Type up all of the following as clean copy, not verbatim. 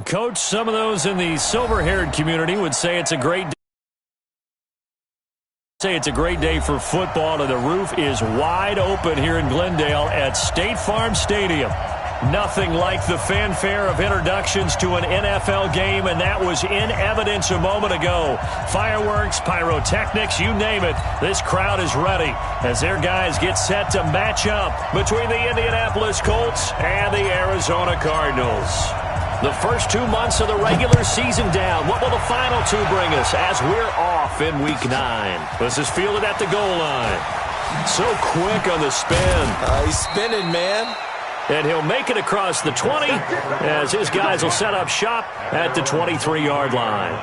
Coach, some of those in the silver-haired community would say it's a great day for football, and the roof is wide open here in Glendale at State Farm Stadium. Nothing like the fanfare of introductions to an NFL game, and that was in evidence a moment ago. Fireworks, pyrotechnics, you name it. This crowd is ready as their guys get set to match up between the Indianapolis Colts and the Arizona Cardinals. The first 2 months of the regular season down. What will the final two bring us as we're off in Week 9? This is fielded at the goal line. So quick on the spin. He's spinning, man. And he'll make it across the 20 as his guys will set up shop at the 23-yard line.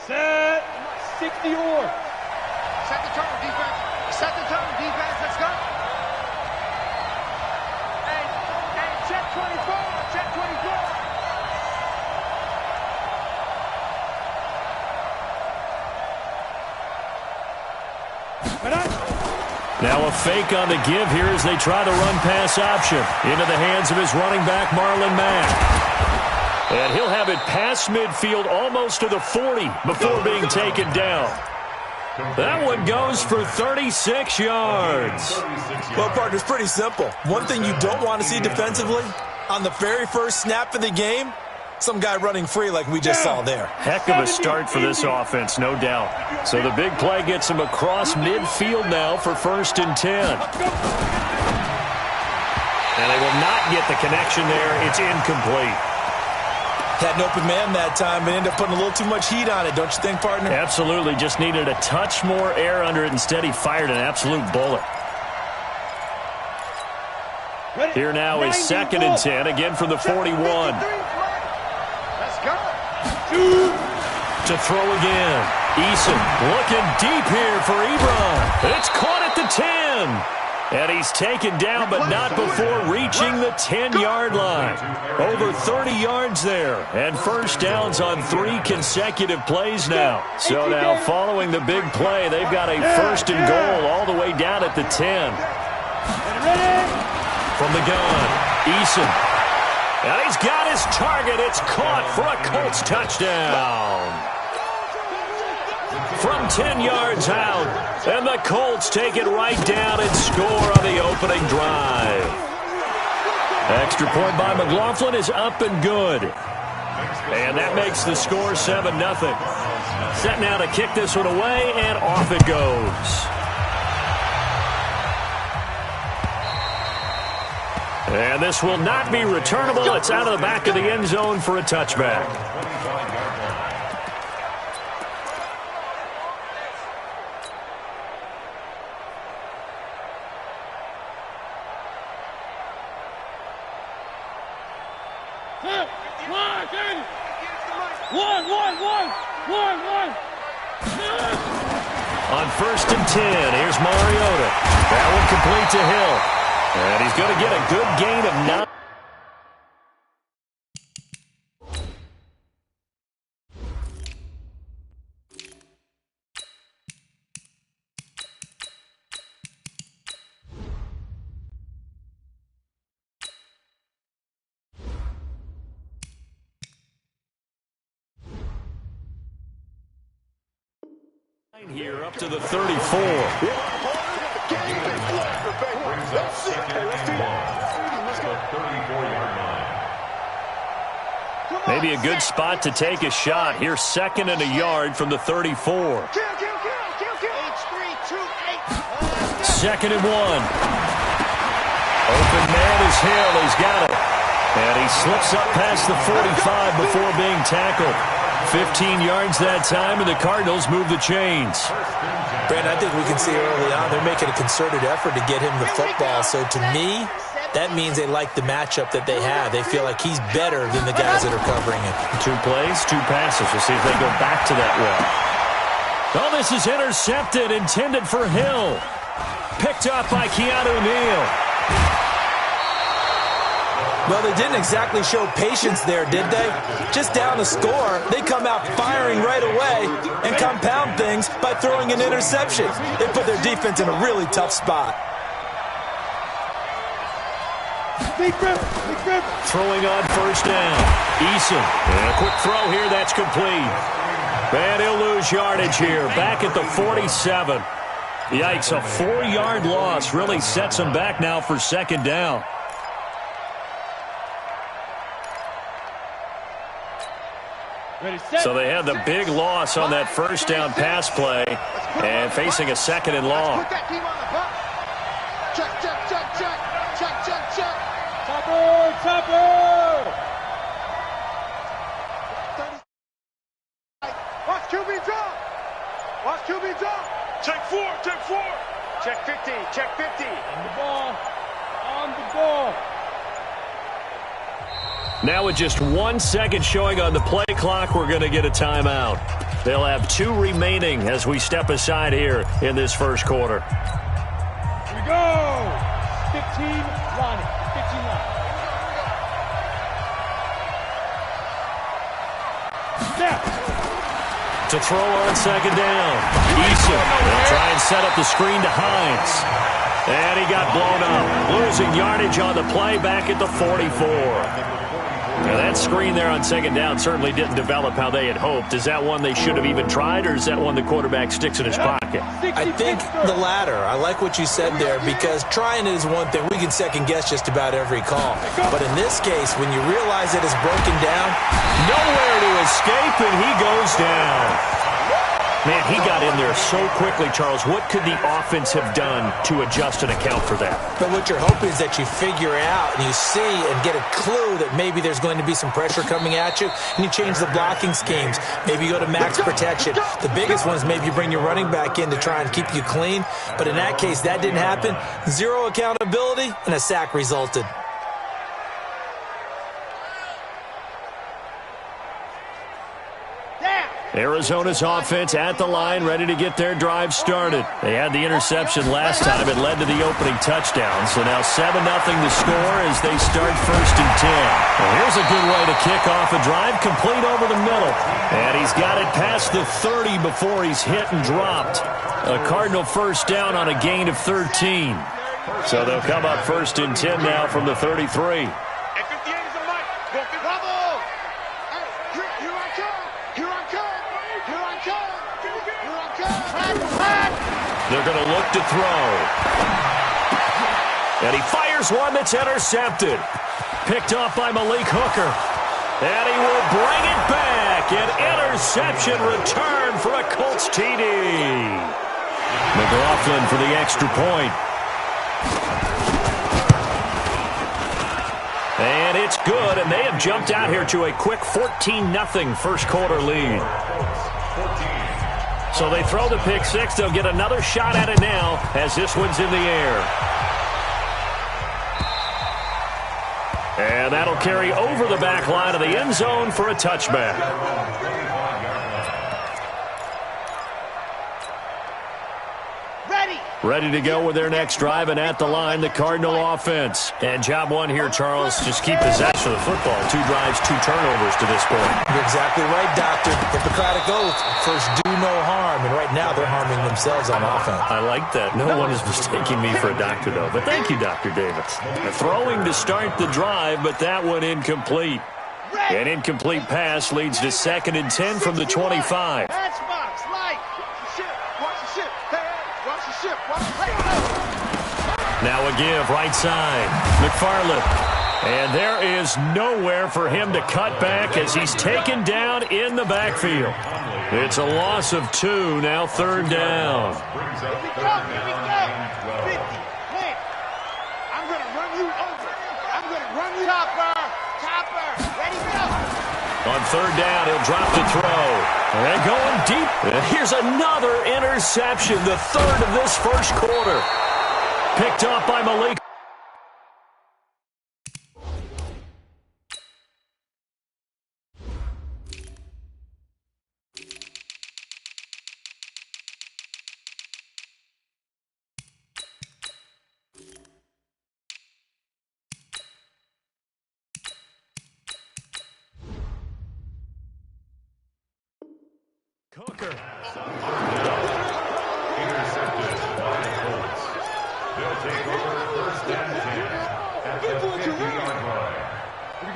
Set 60-or. Set the tone, defense. Set the tone, defense. Let's go. Hey, check 24. Check 24. Now a fake on the give here as they try the run-pass option into the hands of his running back, Marlon Mack. And he'll have it past midfield almost to the 40 before being taken down. That one goes for 36 yards. Well, partner, it's pretty simple. One thing you don't want to see defensively, on the very first snap of the game, some guy running free like we just saw there. Heck of a start for this offense, no doubt. So the big play gets him across midfield now for 1st and 10. And they will not get the connection there. It's incomplete. Had an open man that time, but ended up putting a little too much heat on it, don't you think, partner? Absolutely. Just needed a touch more air under it. Instead, he fired an absolute bullet. Here now is 2nd and 10, again from the 41. Let's go. To throw again. Eason looking deep here for Ebron. It's caught at the 10. And he's taken down, but not before reaching the 10-yard line. Over 30 yards there. And first downs on 3 consecutive plays now. So now following the big play, they've got a 1st and goal all the way down at the 10. From the gun, Eason. And he's got his target. It's caught for a Colts touchdown. From 10 yards out, and the Colts take it right down and score on the opening drive. Extra point by McLaughlin is up and good. And that makes the score 7-0. Set now to kick this one away, and off it goes. And this will not be returnable. It's out of the back of the end zone for a touchback. On 1st and 10, here's Mariota. That one complete to Hill. And he's going to get a good gain of 9. Here up to the 34. Maybe a good spot to take a shot. Here's 2nd and a yard from the 34. 2nd and 1. Open man is Hill. He's got it. And he slips up past the 45 before being tackled. 15 yards that time, and the Cardinals move the chains. Brandon, I think we can see early on they're making a concerted effort to get him the football. So to me, that means they like the matchup that they have. They feel like he's better than the guys that are covering him. 2 plays, 2 passes. We'll see if they go back to that route. Oh, this is intercepted, intended for Hill. Picked up by Keanu Neal. Well, they didn't exactly show patience there, did they? Just down the score, they come out firing right away and compound things by throwing an interception. They put their defense in a really tough spot. Throwing on first down. Eason. And a quick throw here. That's complete. And he'll lose yardage here. Back at the 47. Yikes, a 4-yard loss really sets him back now for second down. So they had the big loss on that first down pass play and facing a second and long. Put that team on the bus. Check, check, check, check. Check, check, check. Topper! Watch QB drop. Watch QB drop. Check 4, check 4. Check 50, check 50. On the ball. Now with just 1 second showing on the play clock, we're going to get a timeout. They'll have 2 remaining as we step aside here in this first quarter. Here we go. 15 line. 15 line. Snap. To throw on second down. Eason will try and set up the screen to Hines. And he got blown up. Losing yardage on the play back at the 44. Now that screen there on second down certainly didn't develop how they had hoped. Is that one they should have even tried, or is that one the quarterback sticks in his pocket? I think the latter. I like what you said there, because trying it is one thing. We can second-guess just about every call. But in this case, when you realize it is broken down, nowhere to escape, and he goes down. Man, he got in there so quickly, Charles. What could the offense have done to adjust and account for that? But what you're hoping is that you figure out and you see and get a clue that maybe there's going to be some pressure coming at you, and you change the blocking schemes. Maybe you go to max protection. The biggest one is maybe you bring your running back in to try and keep you clean. But in that case, that didn't happen. Zero accountability, and a sack resulted. Arizona's offense at the line, ready to get their drive started. They had the interception last time. It led to the opening touchdown. So now 7-0 the score as they start first and 10. Well, here's a good way to kick off a drive, complete over the middle. And he's got it past the 30 before he's hit and dropped. A Cardinal first down on a gain of 13. So they'll come up first and 10 now from the 33. They're going to look to throw. And he fires one that's intercepted. Picked off by Malik Hooker. And he will bring it back. An interception return for a Colts TD. McLaughlin for the extra point. And it's good, and they have jumped out here to a quick 14-0 first quarter lead. So they throw the pick six. They'll get another shot at it now as this one's in the air. And that'll carry over the back line of the end zone for a touchback. Ready to go with their next drive, and at the line, the Cardinal offense. And job one here, Charles, just keep possession of the football. 2 drives, 2 turnovers to this point. You're exactly right, Doctor. Hippocratic oath, first do no harm. And right now, they're harming themselves on offense. I like that. No one is mistaking me for a doctor, though. But thank you, Dr. Davis. Throwing to start the drive, but that one incomplete. An incomplete pass leads to 2nd and 10 from the 25. Now a give, right side. McFarland. And there is nowhere for him to cut back as he's taken down in the backfield. It's a loss of 2, now 3rd down. Here we go. 50. Man, I'm going to run you over. I'm going to run you over. Topper. Ready, go. On 3rd down, he'll drop to throw. And going deep. Here's another interception, the 3rd of this first quarter. Picked off by Malik.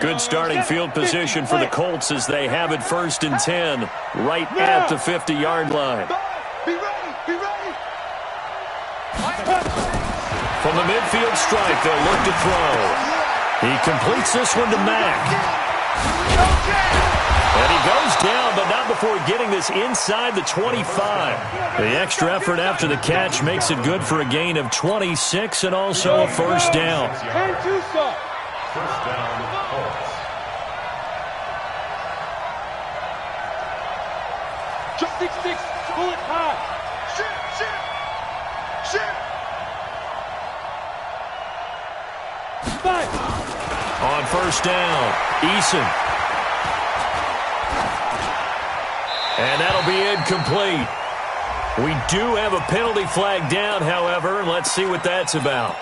Good starting field position for the Colts as they have it 1st and 10 right at the 50-yard line. From the midfield strike, they'll look to throw. He completes this one to Mack. And he goes down, but not before getting this inside the 25. The extra effort after the catch makes it good for a gain of 26 and also a first down. First down, Colts. Just 6-6, pull it high. Shit. Five. On first down, Eason. And that'll be incomplete. We do have a penalty flag down, however, and let's see what that's about.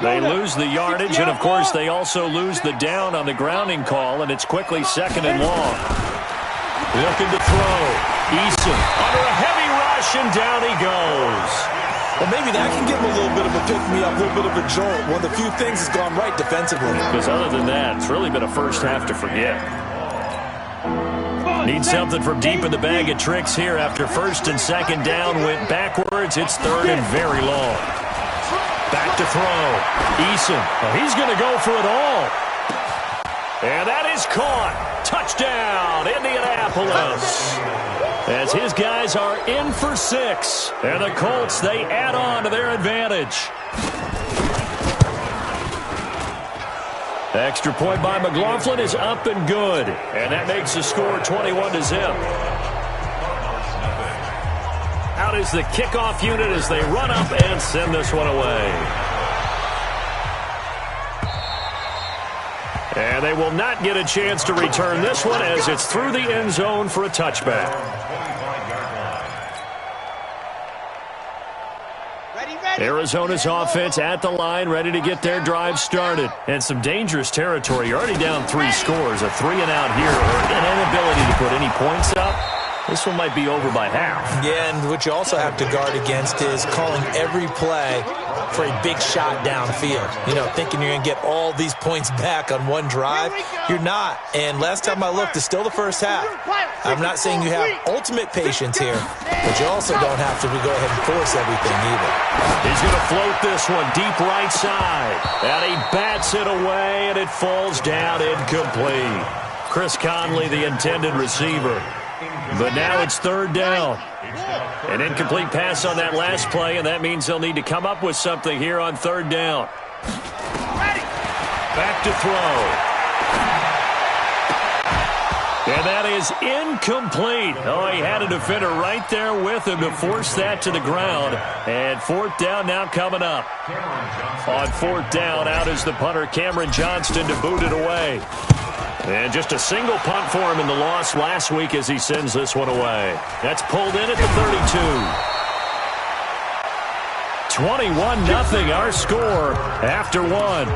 They lose the yardage, and, of course, they also lose the down on the grounding call, and it's quickly 2nd and long. Looking to throw. Eason under a heavy rush, and down he goes. Well, maybe that can give him a little bit of a pick-me-up, a little bit of a jolt. One of the few things that's gone right defensively. Because other than that, it's really been a first half to forget. Need something from deep in the bag of tricks here after 1st and 2nd down. Went backwards. It's 3rd and very long. Back to throw. Eason. Oh, he's going to go for it all. And that is caught. Touchdown, Indianapolis. As his guys are in for 6. And the Colts, they add on to their advantage. Extra point by McLaughlin is up and good. And that makes the score 21-0. Out is the kickoff unit as they run up and send this one away. And they will not get a chance to return this one as it's through the end zone for a touchback. Arizona's offense at the line, ready to get their drive started. And some dangerous territory. You're already down 3 scores, a 3-and-out here, or an inability to put any points up. This one might be over by half. Yeah, and what you also have to guard against is calling every play for a big shot downfield. You know, thinking you're going to get all these points back on one drive. You're not. And last time I looked, it's still the first half. I'm not saying you have ultimate patience here, but you also don't have to go ahead and force everything either. He's going to float this one deep right side. And he bats it away, and it falls down incomplete. Chris Conley, the intended receiver. But now it's 3rd down. An incomplete pass on that last play, and that means they'll need to come up with something here on 3rd down. Back to throw. And that is incomplete. Oh, he had a defender right there with him to force that to the ground. And 4th down now coming up. On 4th down, out is the punter, Cameron Johnston, to boot it away. And just a single punt for him in the loss last week as he sends this one away. That's pulled in at the 32. 21-0 our score after 1.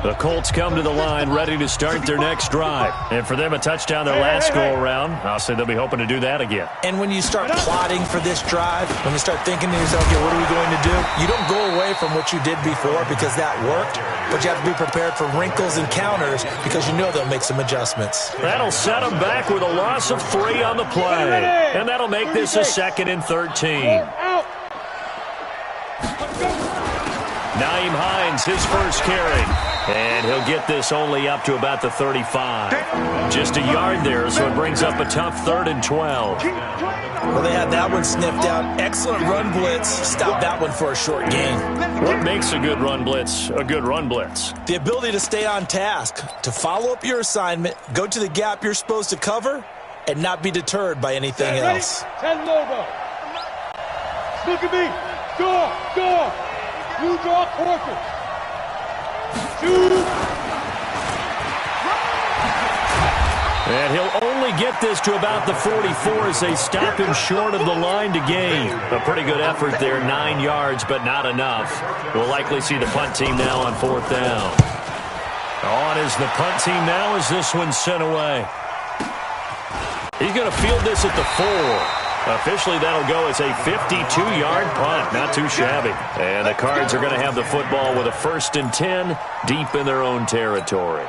The Colts come to the line ready to start their next drive. And for them, a touchdown their last go-around. I'll say they'll be hoping to do that again. And when you start plotting for this drive, when you start thinking to yourself, okay, what are we going to do? You don't go away from what you did before because that worked, but you have to be prepared for wrinkles and counters because you know they'll make some adjustmts. That'll set them back with a loss of 3 on the play. And that'll make this a 2nd and 13. Nyheim Hines, his first carry. And he'll get this only up to about the 35. Just a yard there, so it brings up a tough 3rd and 12. Well, they had that one sniffed out. Excellent run blitz. Stop that one for a short gain. What makes a good run blitz a good run blitz? The ability to stay on task, to follow up your assignment, go to the gap you're supposed to cover, and not be deterred by anything else. 10 logo. Look at me. Go. You draw quarter. 2. And he'll only get this to about the 44 as they stop him short of the line to gain. A pretty good effort there, 9 yards, but not enough. We'll likely see the punt team now on 4th down. On is the punt team now as this one's sent away. He's going to field this at the 4. Officially, that'll go as a 52-yard punt. Not too shabby. And the Cards are going to have the football with a 1st and 10 deep in their own territory.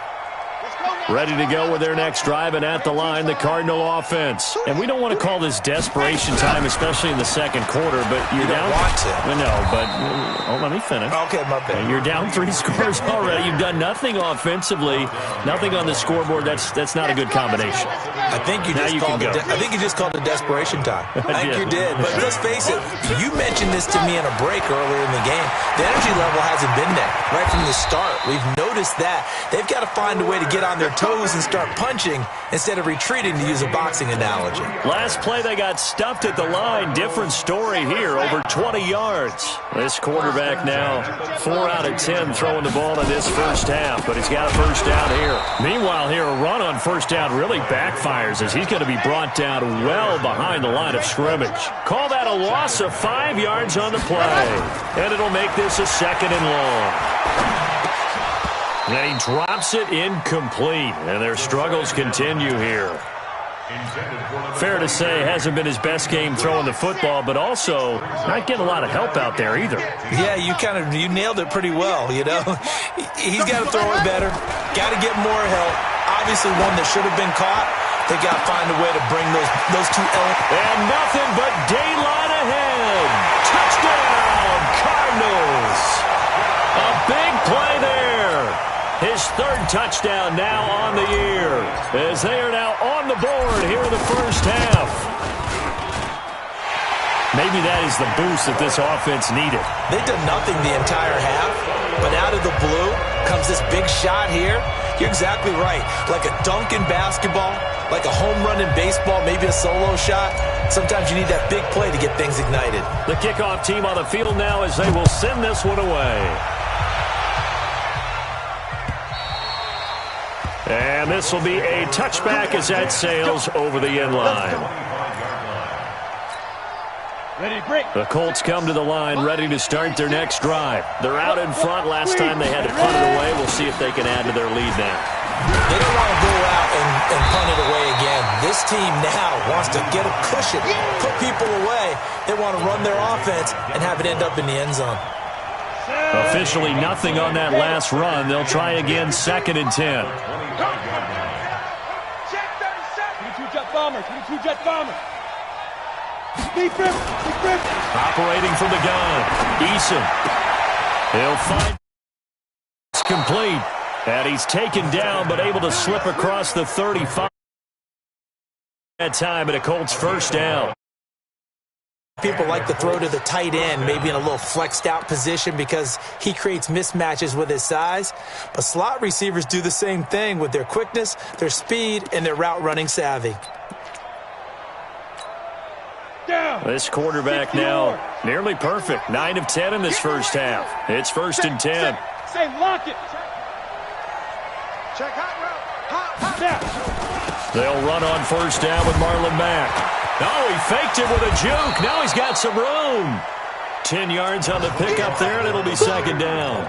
Ready to go with their next drive, and at the line, the Cardinal offense. And we don't want to call this desperation time, especially in the second quarter, but you're down. You don't want to. No, but let me finish. Okay, my bad. You're down 3 scores already. You've done nothing offensively, nothing on the scoreboard. That's not a good combination. I think you just called it desperation time. I think you did. But let's face it, you mentioned this to me in a break earlier in the game. The energy level hasn't been there right from the start. We've noticed that. They've got to find a way to get on their toes and start punching instead of retreating, to use a boxing analogy. Last play, they got stuffed at the line. Different story here, over 20 yards. This quarterback now 4 out of 10 throwing the ball in this first half, but he's got a first down here. Meanwhile, here, a run on first down really backfires as he's going to be brought down well behind the line of scrimmage. Call that a loss of 5 yards on the play, and it'll make this a 2nd and long. And he drops it incomplete, and their struggles continue here. Fair to say, hasn't been his best game throwing the football, but also not getting a lot of help out there either. Yeah, you nailed it pretty well, you know. He's got to throw it better, got to get more help. Obviously one that should have been caught. They got to find a way to bring those two elements. And nothing but daylight ahead. Touchdown, Cardinals. A big play there. His 3rd touchdown now on the year, as they are now on the board here in the first half. Maybe that is the boost that this offense needed. They've done nothing the entire half, but out of the blue comes this big shot here. You're exactly right. Like a dunk in basketball, like a home run in baseball, maybe a solo shot. Sometimes you need that big play to get things ignited. The kickoff team on the field now as they will send this one away. And this will be a touchback as that sails over the end line. The Colts come to the line ready to start their next drive. They're out in front. Last time they had to punt it away. We'll see if they can add to their lead now. They don't want to go out and punt it away again. This team now wants to get a cushion, put people away. They want to run their offense and have it end up in the end zone. Officially nothing on that last run. They'll try again, 2nd and 10. 22 jet bombers, 22 jet bombers. Defense. Operating from the gun, Eason. He'll find it's complete. And he's taken down, but able to slip across the 35. That time at a Colts first down. People like to throw to the tight end, maybe in a little flexed out position because he creates mismatches with his size. But slot receivers do the same thing with their quickness, their speed, and their route running savvy. This quarterback now nearly perfect. 9 of 10 in this first half. It's 1st and 10. Say lock it. Check hot route. Hot. They'll run on first down with Marlon Mack. Oh, he faked it with a juke. Now he's got some room. 10 yards on the pickup there, and it'll be 2nd down.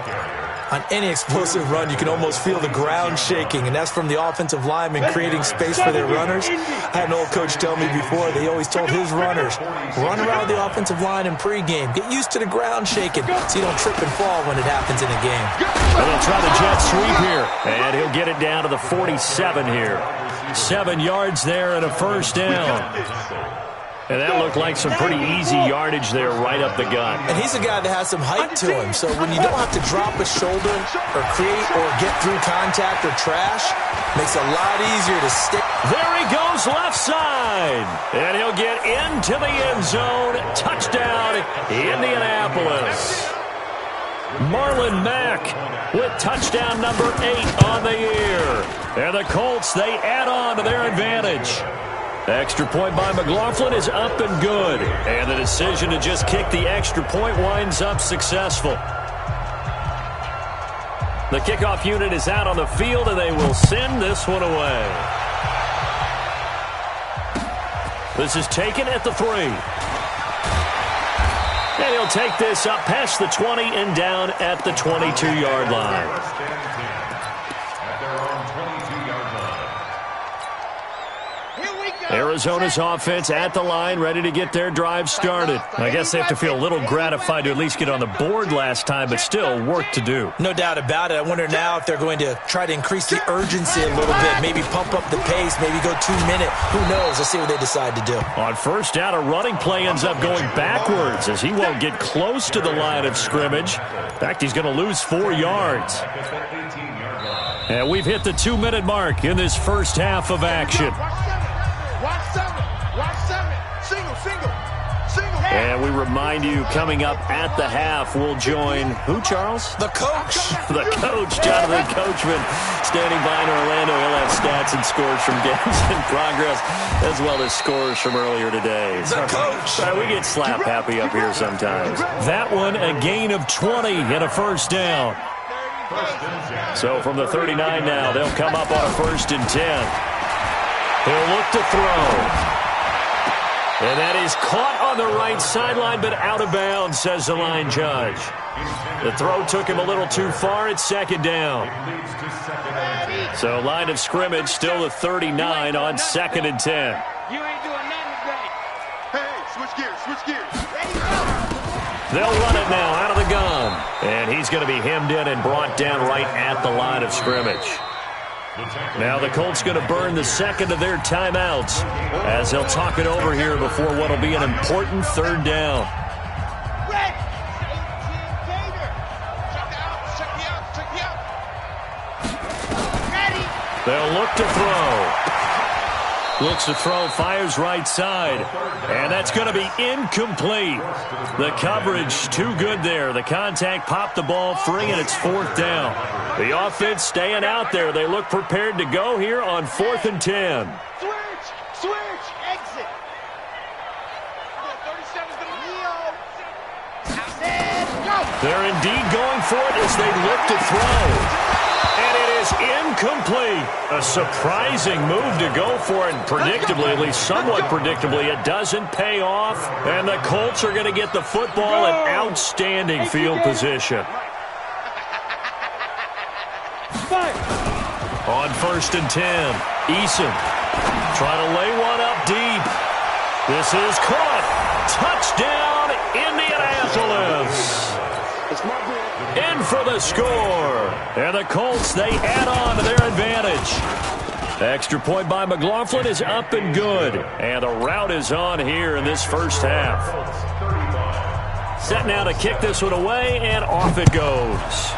On any explosive run, you can almost feel the ground shaking, and that's from the offensive linemen creating space for their runners. I had an old coach tell me before, they always told his runners, run around the offensive line in pregame. Get used to the ground shaking so you don't trip and fall when it happens in a game. And they'll try the jet sweep here, and he'll get it down to the 47 here. 7 yards there and a first down. And that looked like some pretty easy yardage there right up the gut. And he's a guy that has some height to him, so when you don't have to drop a shoulder or create or get through contact or trash, makes it a lot easier to stick. There he goes left side. And he'll get into the end zone. Touchdown, Indianapolis. Marlon Mack with touchdown number 8 on the year. And the Colts, they add on to their advantage. Extra point by McLaughlin is up and good. And the decision to just kick the extra point winds up successful. The kickoff unit is out on the field, and they will send this one away. This is taken at the 3. And he'll take this up past the 20 and down at the 22-yard line. Arizona's offense at the line, ready to get their drive started. I guess they have to feel a little gratified to at least get on the board last time, but still work to do. No doubt about it. I wonder now if they're going to try to increase the urgency a little bit, maybe pump up the pace, maybe go 2-minute. Who knows? Let's see what they decide to do. On first down, a running play ends up going backwards as he won't get close to the line of scrimmage. In fact, he's going to lose 4 yards. And we've hit the 2-minute mark in this first half of action. And we remind you, coming up at the half, we'll join who, Charles? The coach. The coach, Jonathan Coachman, standing by in Orlando. He'll have stats and scores from games in progress, as well as scores from earlier today. The coach. We get slap happy up here sometimes. That one, a gain of 20 and a first down. So from the 39 now, they'll come up on a 1st and 10. He'll look to throw. And that is caught on the right sideline, but out of bounds, says the line judge. The throw took him a little too far. It's 2nd down. So line of scrimmage still the 39 on 2nd and 10. You ain't doing nothing today. Hey, switch gears. They'll run it now out of the gun. And he's going to be hemmed in and brought down right at the line of scrimmage. Now the Colts going to burn the 2nd of their timeouts as they'll talk it over here before what will be an important 3rd down. They'll look to throw. Looks to throw, fires right side. And that's going to be incomplete. The coverage too good there. The contact popped the ball free, and it's 4th down. The offense staying out there. They look prepared to go here on 4th and 10. Switch, exit. 37's going to go. They're indeed going for it as they look to throw. And it is incomplete. A surprising move to go for it, and predictably, at least somewhat predictably, it doesn't pay off. And the Colts are going to get the football in outstanding field position. On 1st and 10, Eason trying to lay one up deep. This is caught. Touchdown, Indianapolis. In for the score. And the Colts, they add on to their advantage. The extra point by McLaughlin is up and good. And the route is on here in this first half. Set now to kick this one away, and off it goes.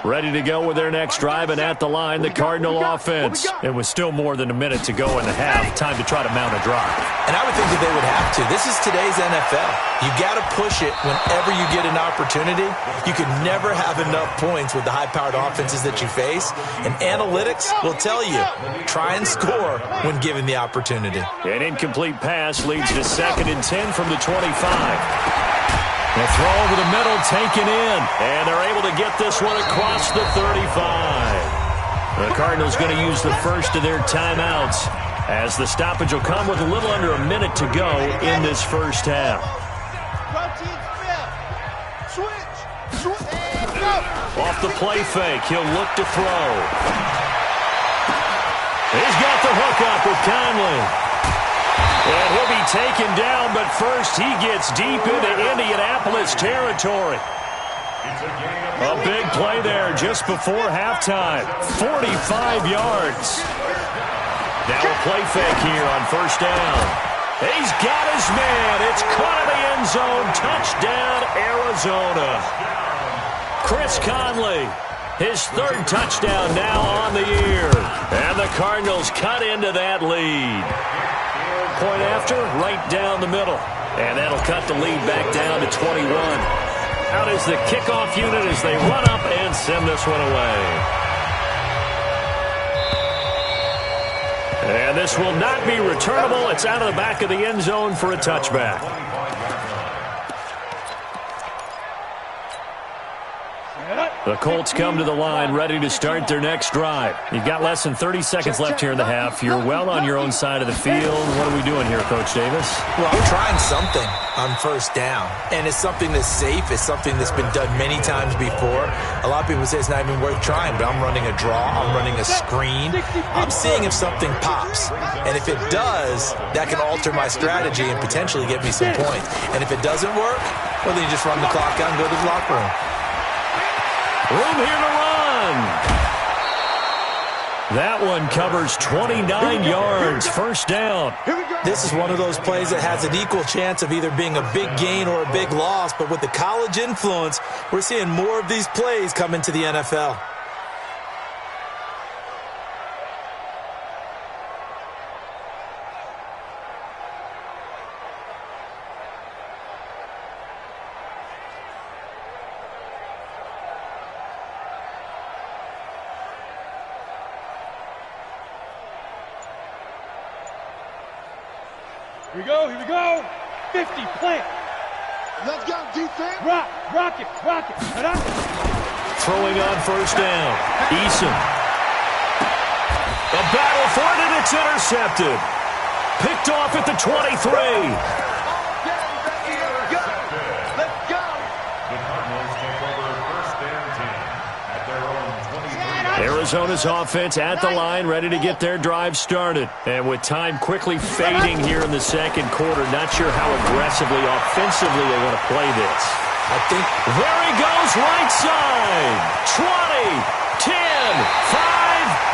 Ready to go with their next drive, and at the line, the Cardinal offense. It was still more than a minute to go in the half. Time to try to mount a drive. And I would think that they would have to. This is today's NFL. You got to push it whenever you get an opportunity. You can never have enough points with the high-powered offenses that you face. And analytics will tell you, try and score when given the opportunity. An incomplete pass leads to 2nd and 10 from the 25. The throw over the middle, taken in, and they're able to get this one across the 35. The Cardinals going to use the first of their timeouts as the stoppage will come with a little under a minute to go in this first half. Off the play fake, he'll look to throw. He's got the hook up with Conley. And he'll be taken down, but first he gets deep into Indianapolis territory. A big play there just before halftime. 45 yards. Now a play fake here on 1st down. He's got his man. It's caught in the end zone. Touchdown, Arizona. Chris Conley, his 3rd touchdown now on the year. And the Cardinals cut into that lead. Point after, right down the middle. And that'll cut the lead back down to 21. Out is the kickoff unit as they run up and send this one away. And this will not be returnable. It's out of the back of the end zone for a touchback. The Colts come to the line ready to start their next drive. You've got less than 30 seconds left here in the half. You're well on your own side of the field. What are we doing here, Coach Davis? Well, we're trying something on first down, and it's something that's safe. It's something that's been done many times before. A lot of people say it's not even worth trying, but I'm running a draw. I'm running a screen. I'm seeing if something pops, and if it does, that can alter my strategy and potentially get me some points. And if it doesn't work, well, then you just run the clock out and go to the locker room. Room here to run. That one covers 29 yards. First down. This is one of those plays that has an equal chance of either being a big gain or a big loss, but with the college influence, we're seeing more of these plays come into the NFL. Here we go. 50, plant. Let's go, defense. Rock it. Throwing on first down. Eason. A battle for it, and it's intercepted. Picked off at the 23. Arizona's offense at the line, ready to get their drive started. And with time quickly fading here in the second quarter, not sure how aggressively, offensively they want to play this. I think there he goes, right side. 20, 10, 5.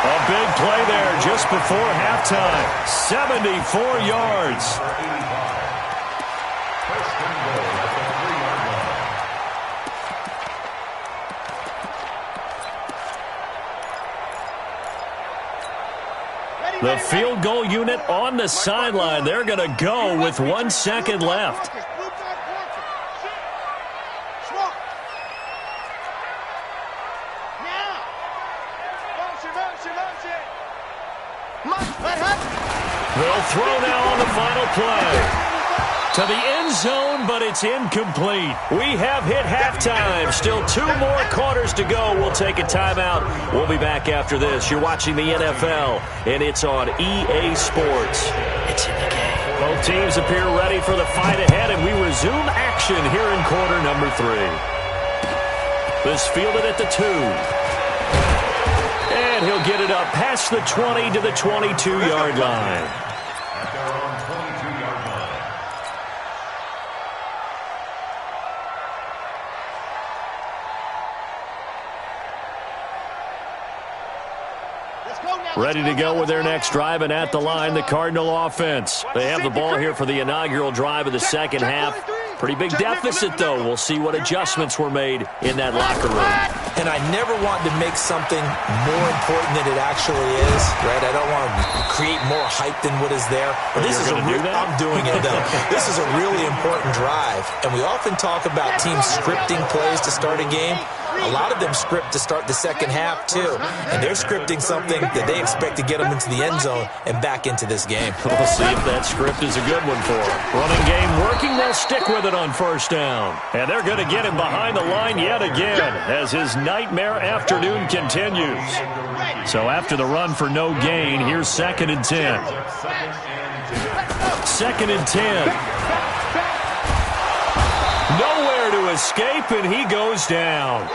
A big play there just before halftime. 74 yards. The field goal unit on the sideline. They're going to go with 1 second left. They'll throw now on the final play. To the end zone, but it's incomplete. We have hit halftime. Still 2 more quarters to go. We'll take a timeout. We'll be back after this. You're watching the NFL, and it's on EA Sports. It's in the game. Both teams appear ready for the fight ahead, and we resume action here in quarter number 3. This fielded at the 2. And he'll get it up past the 20 to the 22-yard line. Ready to go with their next drive, and at the line, the Cardinal offense. They have the ball here for the inaugural drive of the second half. Pretty big deficit, though. We'll see what adjustments were made in that locker room. And I never want to make something more important than it actually is, right? I don't want to create more hype than what is there. But this is I'm doing it, though. This is a really important drive. And we often talk about teams scripting plays to start a game. A lot of them script to start the second half, too. And they're scripting something that they expect to get them into the end zone and back into this game. We'll see if that script is a good one for them. Running game working. They'll stick with it on first down. And they're going to get him behind the line yet again as his nightmare afternoon continues. So after the run for no gain, here's 2nd and 10. 2nd and 10. Nowhere to escape, and he goes down.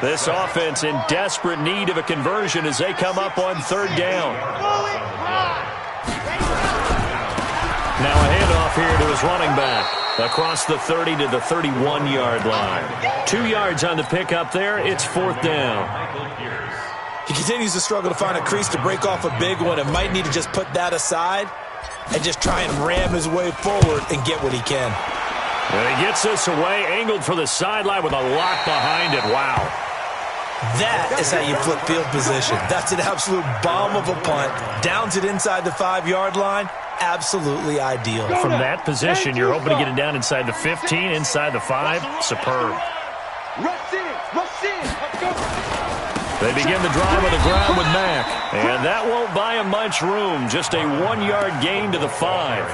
This offense in desperate need of a conversion as they come up on 3rd down. Now a handoff here to his running back. Across the 30 to the 31-yard line. 2 yards on the pickup there. It's 4th down. He continues to struggle to find a crease to break off a big one and might need to just put that aside and just try and ram his way forward and get what he can. And he gets this away, angled for the sideline with a lock behind it. Wow. That is how you flip field position. That's an absolute bomb of a punt. Downs it inside the 5-yard line. Absolutely ideal. From that position, you're hoping to get it down inside the 15, inside the 5. Superb. They begin the drive on the ground with Mack. And that won't buy him much room. Just a 1-yard gain to the 5.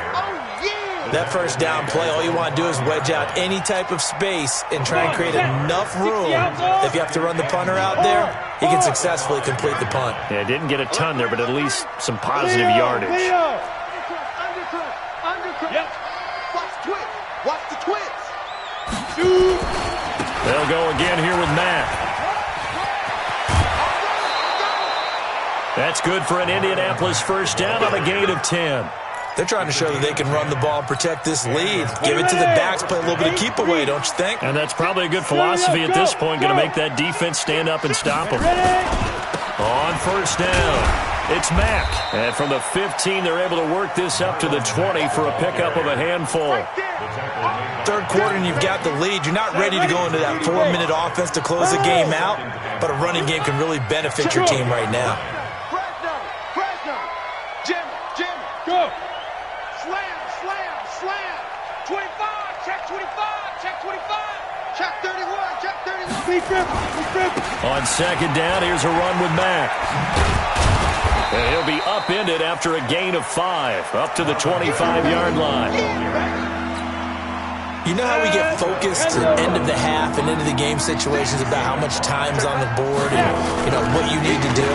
That first down play, all you want to do is wedge out any type of space and try and create enough room. If you have to run the punter out there, he can successfully complete the punt. Yeah, didn't get a ton there, but at least some positive yardage. Watch the twits. They'll go again here with Mack. That's good for an Indianapolis first down on a gain of 10. They're trying to show that they can run the ball and protect this lead. Give it to the backs, play a little bit of keep away, don't you think? And that's probably a good philosophy at this point, going to make that defense stand up and stop them. On first down, it's Mack. And from the 15, they're able to work this up to the 20 for a pickup of a handful. Third quarter and you've got the lead. You're not ready to go into that 4-minute offense to close the game out, but a running game can really benefit your team right now. Go. Slam. 25, check 25, check 25, check 31, check 31. On second down, here's a run with Mack. And he'll be upended after a gain of 5, up to the 25-yard line. You know how we get focused at end of the half and into the game situations about how much time's on the board and, you know, what you need to do?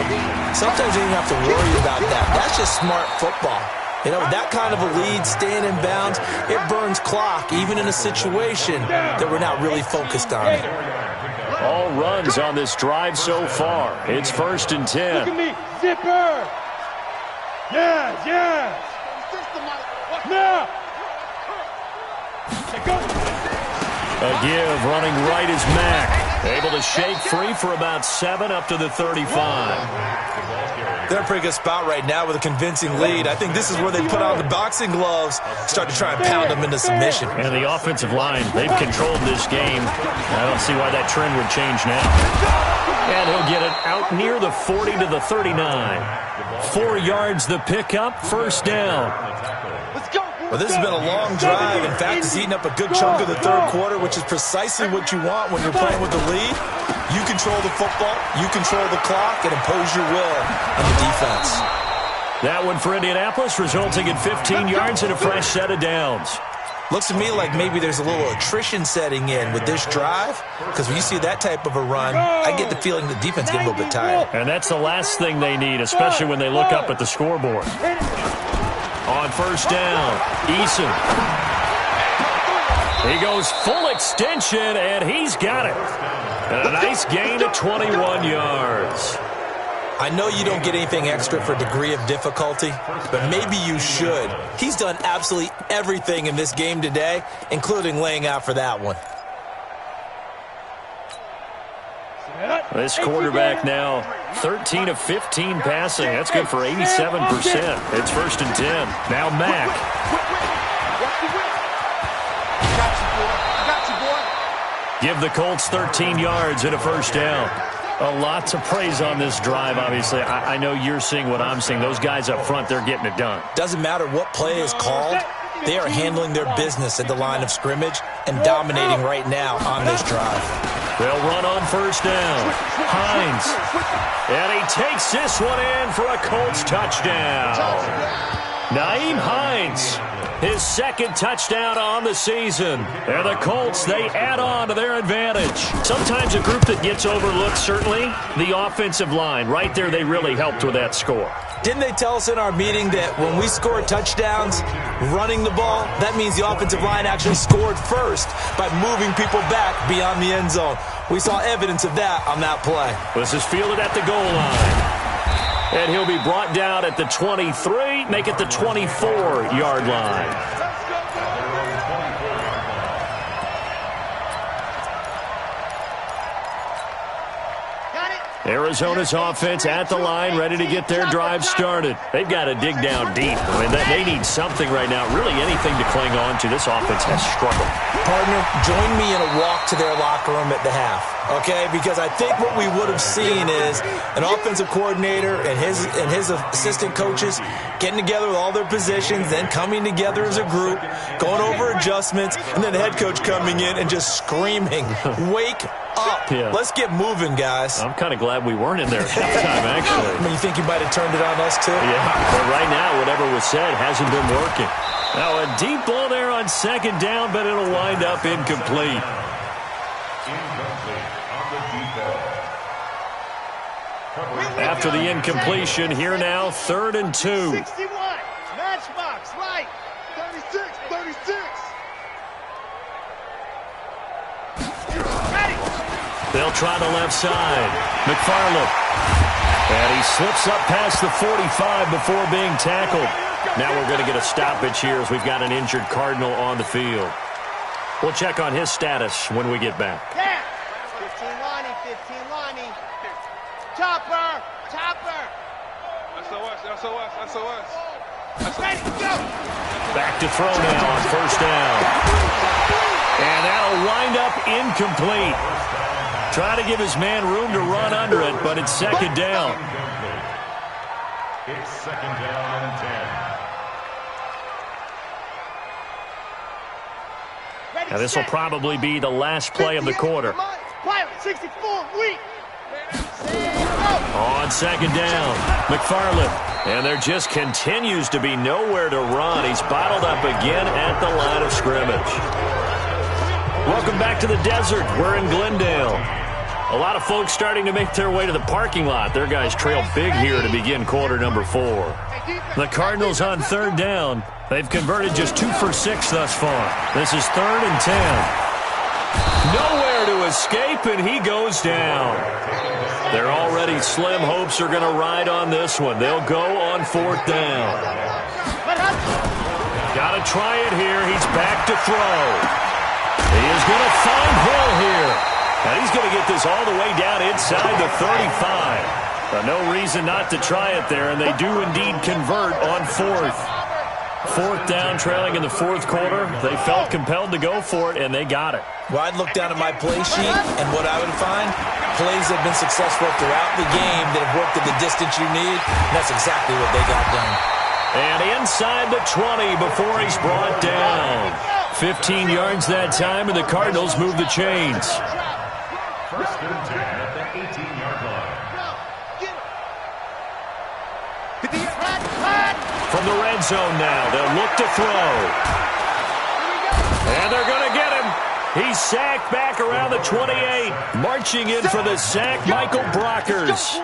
Sometimes you don't have to worry about that. That's just smart football. You know, that kind of a lead, staying in bounds, it burns clock, even in a situation that we're not really focused on. All runs on this drive so far. It's 1st and 10. Look at me, zipper. Yes. Now. A give, running right is Mack. Able to shake free for about 7 up to the 35. They're in a pretty good spot right now with a convincing lead. I think this is where they put on the boxing gloves, start to try and pound them into submission. And the offensive line, they've controlled this game. I don't see why that trend would change now. And he'll get it out near the 40 to the 39. 4 yards the pickup, first down. Well, this has been a long drive. In fact, it's eaten up a good chunk of the third quarter, which is precisely what you want when you're playing with the lead. You control the football, you control the clock, and impose your will on the defense. That one for Indianapolis, resulting in 15 yards and a fresh set of downs. Looks to me like maybe there's a little attrition setting in with this drive, because when you see that type of a run, I get the feeling the defense gets a little bit tired. And that's the last thing they need, especially when they look up at the scoreboard. On first down, Eason. He goes full extension, and he's got it. And a nice gain of 21 yards. I know you don't get anything extra for degree of difficulty, but maybe you should. He's done absolutely everything in this game today, including laying out for that one. This quarterback now 13 of 15 passing. That's good for 87%. It's 1st and 10. Now Mack. Give the Colts 13 yards and a first down. A lot to praise on this drive, obviously. I know you're seeing what I'm seeing. Those guys up front, they're getting it done. Doesn't matter what play is called. They are handling their business at the line of scrimmage and dominating right now on this drive. They'll run on first down. Hines. And he takes this one in for a Colts touchdown. Nyheim Hines, his second touchdown on the season. And the Colts, they add on to their advantage. Sometimes a group that gets overlooked, certainly, the offensive line. Right there, they really helped with that score. Didn't they tell us in our meeting that when we score touchdowns running the ball, that means the offensive line actually scored first by moving people back beyond the end zone? We saw evidence of that on that play. This is fielded at the goal line. And he'll be brought down at the 23, make it the 24-yard line. Arizona's offense at the line, ready to get their drive started. They've got to dig down deep. I mean, they need something right now, really anything to cling on to. This offense has struggled. Partner, join me in a walk to their locker room at the half, okay? Because I think what we would have seen is an offensive coordinator and his assistant coaches getting together with all their positions, then coming together as a group, going over adjustments, and then the head coach coming in and just screaming, wake up. Yeah. Let's get moving, guys. I'm kind of glad we weren't in there at halftime, actually. I mean, you think you might have turned it on us, too? Yeah, but right now, whatever was said hasn't been working. Now, a deep ball there on second down, but it'll wind up incomplete. After the incompletion, here now, 3rd and 2. 61. Matchbox, right. 36, 36. Ready. They'll try the left side. McFarland. And he slips up past the 45 before being tackled. Now we're going to get a stoppage here as we've got an injured Cardinal on the field. We'll check on his status when we get back. Yeah. 15 Lonnie, 15 Lonnie. Chopper, chopper. SOS. Ready, go. Back to throw now on 1st down. And that'll wind up incomplete. Try to give his man room to run under it, but it's 2nd down. It's 2nd down and 10. Now this will probably be the last play of the quarter. Pilot, 64, weak. On 2nd down, McFarland. And there just continues to be nowhere to run. He's bottled up again at the line of scrimmage. Welcome back to the desert. We're in Glendale. A lot of folks starting to make their way to the parking lot. Their guys trail big here to begin quarter number 4. The Cardinals on 3rd down. They've converted just 2 for 6 thus far. This is 3rd and 10. Nowhere to escape, and he goes down. Their already slim hopes are going to ride on this one. They'll go on 4th down. Got to try it here. He's back to throw. He is going to find Hill here. And he's going to get this all the way down inside the 35. But no reason not to try it there, and they do indeed convert on 4th. 4th down, trailing in the 4th quarter. They felt compelled to go for it, and they got it. Well, I'd look down at my play sheet, and what I would find, plays that have been successful throughout the game that have worked at the distance you need, and that's exactly what they got done. And inside the 20 before he's brought down. 15 yards that time, and the Cardinals move the chains. 1st and 10 at the 18-yard line. From the red zone now, they'll look to throw. And they're going to get him. He's sacked back around the 28. Marching in for the sack, Michael Brockers.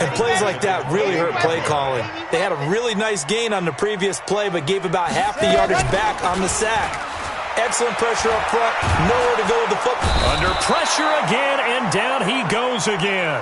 And plays like that really hurt play calling. They had a really nice gain on the previous play, but gave about half the yardage back on the sack. Excellent pressure up front. Nowhere to go with the football. Under pressure again, and down he goes again.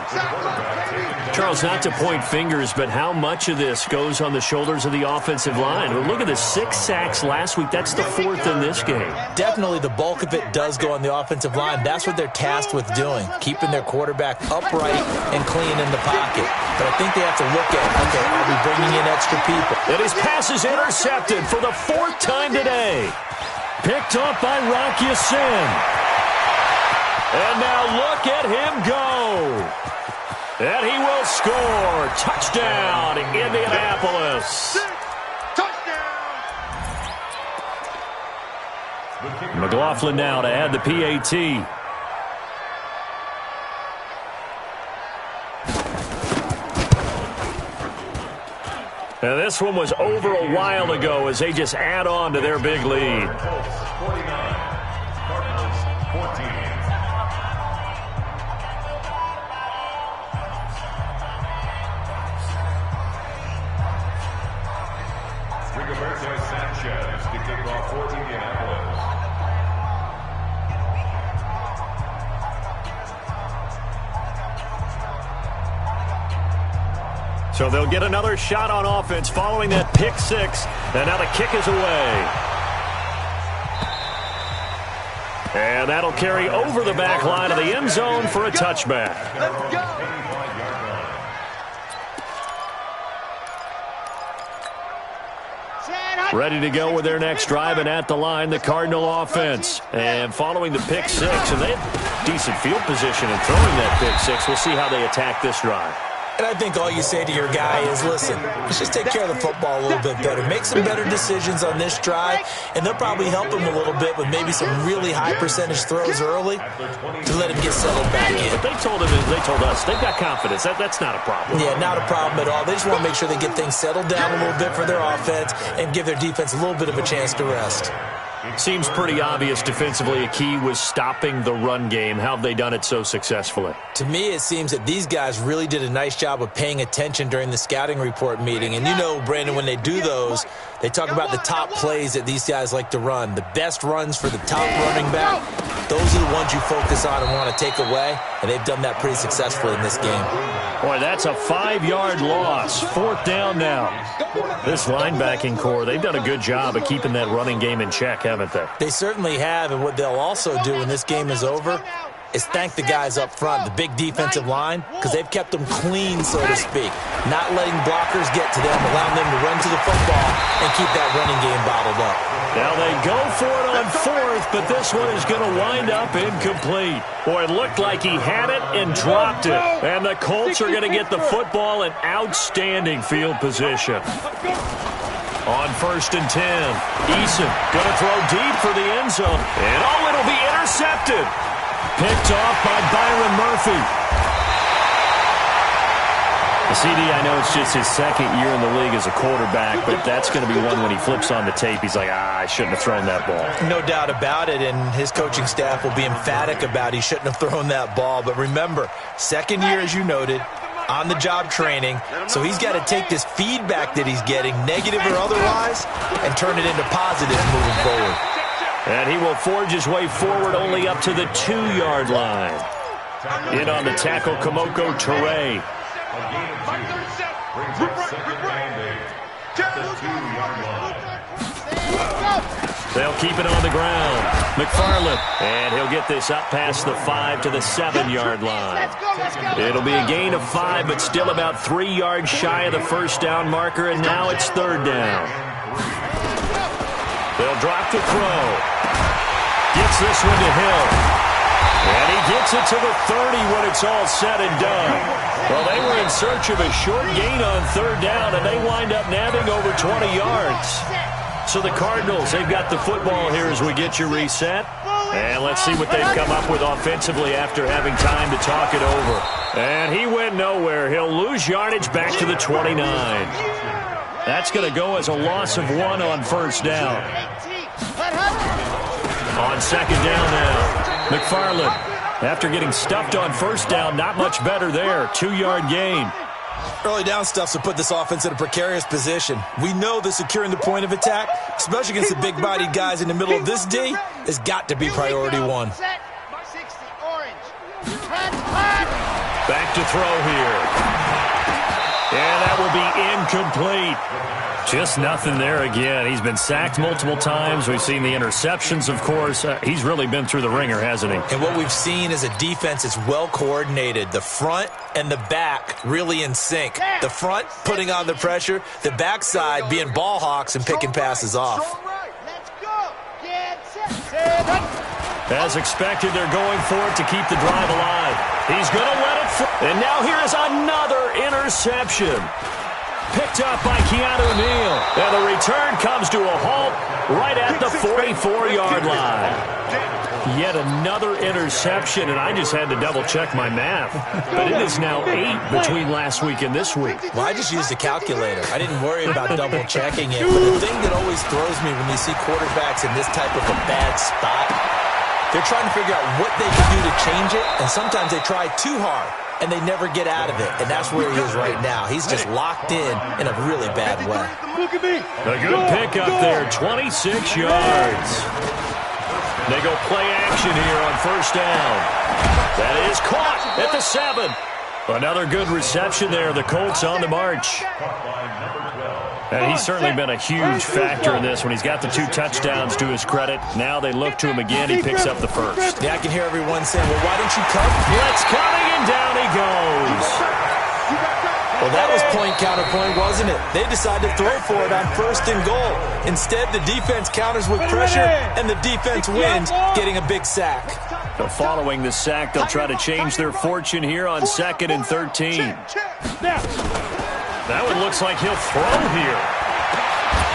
Charles, not to point fingers, but how much of this goes on the shoulders of the offensive line? Well, look at the 6 sacks last week. That's the 4th in this game. Definitely the bulk of it does go on the offensive line. That's what they're tasked with doing, keeping their quarterback upright and clean in the pocket. But I think they have to look at, okay, are we bringing in extra people? And his pass is intercepted for the 4th time today. Picked up by Rock Ya-Sin. And now look at him go. And he will score. Touchdown, Indianapolis. McLaughlin now to add the PAT. Now this one was over a while ago as they just add on to their big lead. 49, Cardinals 14. Rigoberto Sanchez to kick off for Indianapolis. So they'll get another shot on offense following that pick 6. And now the kick is away. And that'll carry over the back line of the end zone for a touchback. Let's go. Ready to go with their next drive, and at the line, the Cardinal offense. And following the pick 6, and they have decent field position in throwing that pick 6. We'll see how they attack this drive. And I think all you say to your guy is, listen, let's just take care of the football a little bit better. Make some better decisions on this drive, and they'll probably help him a little bit with maybe some really high percentage throws early to let him get settled back in. But they told him, as they told us, they've got confidence. That's not a problem. Yeah, not a problem at all. They just want to make sure they get things settled down a little bit for their offense and give their defense a little bit of a chance to rest. Seems pretty obvious defensively a key was stopping the run game. How have they done it so successfully? To me, it seems that these guys really did a nice job of paying attention during the scouting report meeting. And you know, Brandon, when they do those, they talk about the top plays that these guys like to run. The best runs for the top running back, those are the ones you focus on and want to take away. And they've done that pretty successfully in this game. Boy, that's a 5-yard loss. 4th down now. This linebacking core, they've done a good job of keeping that running game in check, haven't they? They certainly have, and what they'll also do when this game is over is thank the guys up front, the big defensive line, because they've kept them clean, so to speak. Not letting blockers get to them, allowing them to run to the football and keep that running game bottled up. Now they go for it on 4th, but this one is going to wind up incomplete. Boy, it looked like he had it and dropped it. And the Colts are going to get the football in outstanding field position. On 1st and 10, Eason going to throw deep for the end zone. And it'll be intercepted. Picked off by Byron Murphy. CD, I know it's just his 2nd year in the league as a quarterback, but that's going to be one when he flips on the tape, he's like, I shouldn't have thrown that ball. No doubt about it, and his coaching staff will be emphatic about he shouldn't have thrown that ball. But remember, 2nd year, as you noted, on-the-job training, so he's got to take this feedback that he's getting, negative or otherwise, and turn it into positive moving forward. And he will forge his way forward only up to the 2-yard line. In on the tackle, Kamoko Toure. They'll keep it on the ground. McFarland, and he'll get this up past the 5 to the 7-yard line. It'll be a gain of 5, but still about 3 yards shy of the 1st down marker, and now it's 3rd down. They'll drop the throw. Gets this one to Hill. And he gets it to the 30 when it's all said and done. Well, they were in search of a short gain on 3rd down, and they wind up nabbing over 20 yards. So the Cardinals, they've got the football here as we get you reset. And let's see what they've come up with offensively after having time to talk it over. And he went nowhere. He'll lose yardage back to the 29. That's going to go as a loss of 1 on 1st down. On 2nd down now. McFarland, after getting stuffed on 1st down, not much better there. 2-yard gain. Early down stuff to put this offense in a precarious position. We know that securing the point of attack, especially against the big-bodied guys in the middle of this D, has got to be priority 1. Back to throw here. And that will be incomplete. Just nothing there again. He's been sacked multiple times. We've seen the interceptions, of course. He's really been through the ringer, hasn't he? And what we've seen is a defense that's well coordinated. The front and the back really in sync. The front putting on the pressure. The backside being ball hawks and picking passes off. As expected, they're going for it to keep the drive alive. He's going to let it fly. And now here is another interception. Picked up by Keanu Neal. And the return comes to a halt right at the 44-yard line. Yet another interception, and I just had to double-check my math. But it is now 8 between last week and this week. Well, I just used a calculator. I didn't worry about double-checking it. But the thing that always throws me when you see quarterbacks in this type of a bad spot, they're trying to figure out what they can do to change it, and sometimes they try too hard, and they never get out of it, and that's where he is right now. He's just locked in a really bad way. A good pickup there, 26 yards. They go play action here on 1st down. That is caught at the 7. Another good reception there. The Colts on the march. And he's certainly been a huge factor in this when he's got the 2 touchdowns to his credit. Now they look to him again. He picks up the 1st. Yeah, I can hear everyone saying, well, why don't you come? Blitz coming, and down he goes. Well, that was point counterpoint, wasn't it? They decided to throw for it on 1st and goal. Instead, the defense counters with pressure, and the defense wins, getting a big sack. So following the sack, they'll try to change their fortune here on 2nd and 13. That one looks like he'll throw here.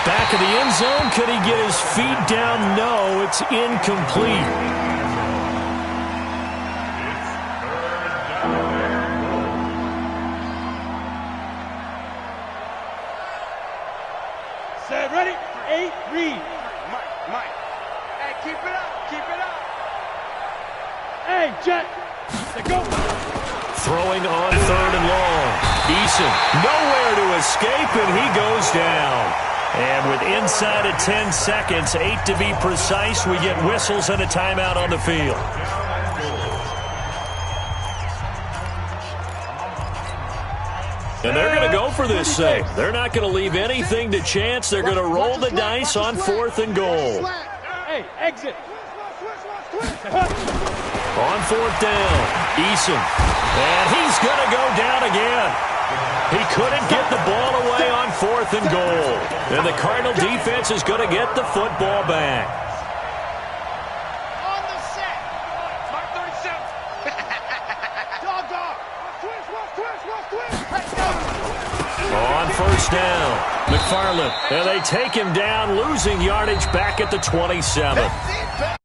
Back of the end zone. Could he get his feet down? No, it's incomplete. Set, ready? 8, read. Mike. Hey, keep it up. Hey, jet. Go. Throwing on 3rd and long. Eason nowhere to escape, and he goes down. And with inside of 10 seconds, 8 to be precise, we get whistles and a timeout on the field. And they're going to go for this thing. They're not going to leave anything to chance. They're going to roll the dice on 4th and goal. Hey, exit. On 4th down, Eason. And he's going to go down again. He couldn't get the ball away on 4th and goal. And the Cardinal defense is going to get the football back. On the set. Mark 37. Dog. Twist. Let's go. On 1st down, McFarland. And they take him down, losing yardage back at the 27.